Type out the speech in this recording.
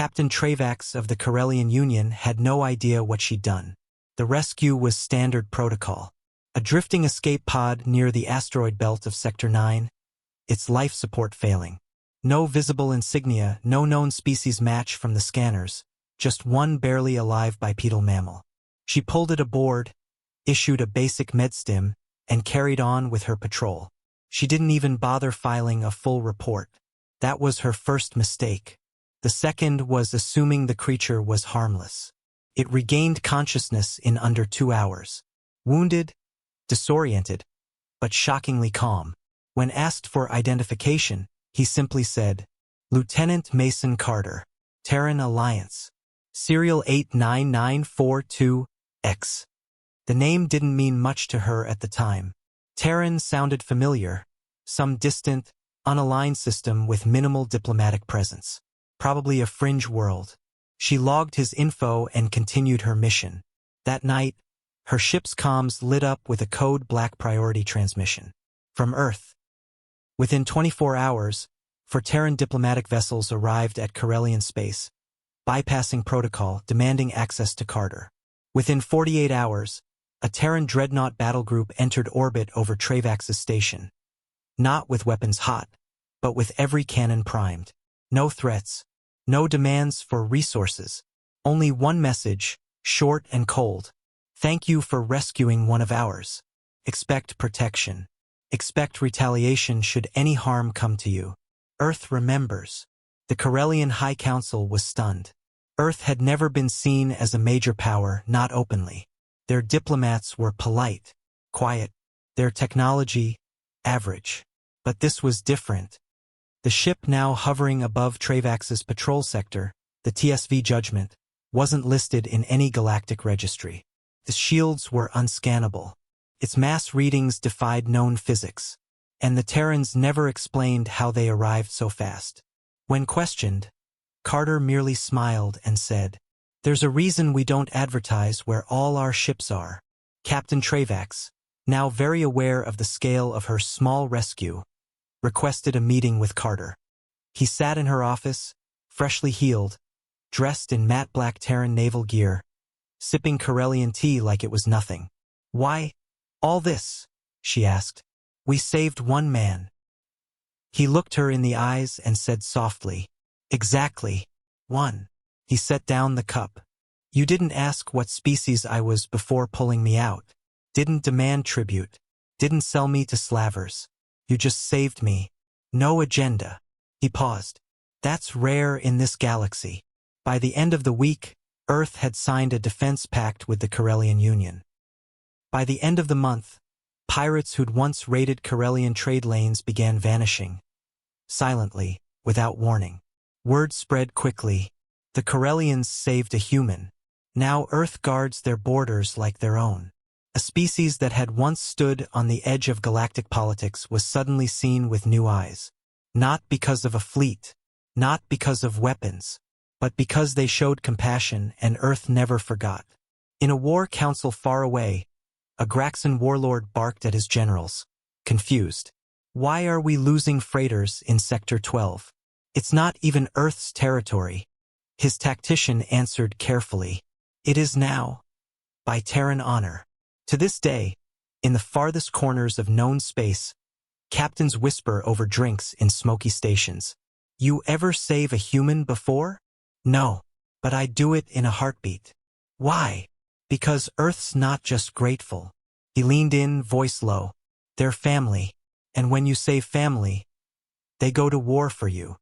Captain Travax of the Corellian Union had no idea what she'd done. The rescue was standard protocol. A drifting escape pod near the asteroid belt of Sector 9, its life support failing. No visible insignia, no known species match from the scanners, just one barely alive bipedal mammal. She pulled it aboard, issued a basic medstim, and carried on with her patrol. She didn't even bother filing a full report. That was her first mistake. The second was assuming the creature was harmless. It regained consciousness in under 2 hours. Wounded, disoriented, but shockingly calm. When asked for identification, he simply said, "Lieutenant Mason Carter, Terran Alliance, Serial 89942X. The name didn't mean much to her at the time. Terran sounded familiar, some distant, unaligned system with minimal diplomatic presence. Probably a fringe world. She logged his info and continued her mission. That night, her ship's comms lit up with a code black priority transmission. From Earth. Within 24 hours, 4 Terran diplomatic vessels arrived at Corellian space, bypassing protocol, demanding access to Carter. Within 48 hours, a Terran dreadnought battle group entered orbit over Travax's station. Not with weapons hot, but with every cannon primed. No threats, no demands for resources. Only one message, short and cold. Thank you for rescuing one of ours. Expect protection. Expect retaliation should any harm come to you. Earth remembers. The Corellian High Council was stunned. Earth had never been seen as a major power, not openly. Their diplomats were polite, quiet. Their technology, average. But this was different. The ship now hovering above Travax's patrol sector, the TSV Judgment, wasn't listed in any galactic registry. The shields were unscannable. Its mass readings defied known physics, and the Terrans never explained how they arrived so fast. When questioned, Carter merely smiled and said, "There's a reason we don't advertise where all our ships are." Captain Travax, now very aware of the scale of her small rescue, requested a meeting with Carter. He sat in her office, freshly healed, dressed in matte black Terran naval gear, sipping Corellian tea like it was nothing. "Why all this?" she asked. "We saved one man." He looked her in the eyes and said softly, "Exactly. One." He set down the cup. "You didn't ask what species I was before pulling me out. Didn't demand tribute. Didn't sell me to slavers. You just saved me. No agenda." He paused. "That's rare in this galaxy." By the end of the week, Earth had signed a defense pact with the Corellian Union. By the end of the month, pirates who'd once raided Corellian trade lanes began vanishing. Silently, without warning. Word spread quickly. The Corellians saved a human. Now Earth guards their borders like their own. A species that had once stood on the edge of galactic politics was suddenly seen with new eyes. Not because of a fleet, not because of weapons, but because they showed compassion and Earth never forgot. In a war council far away, a Graxan warlord barked at his generals, confused. "Why are we losing freighters in Sector 12? It's not even Earth's territory." His tactician answered carefully, "It is now. By Terran honor." To this day, in the farthest corners of known space, captains whisper over drinks in smoky stations. "You ever save a human before?" "No, but I do it in a heartbeat." "Why?" "Because Earth's not just grateful." He leaned in, voice low. "They're family. And when you save family, they go to war for you."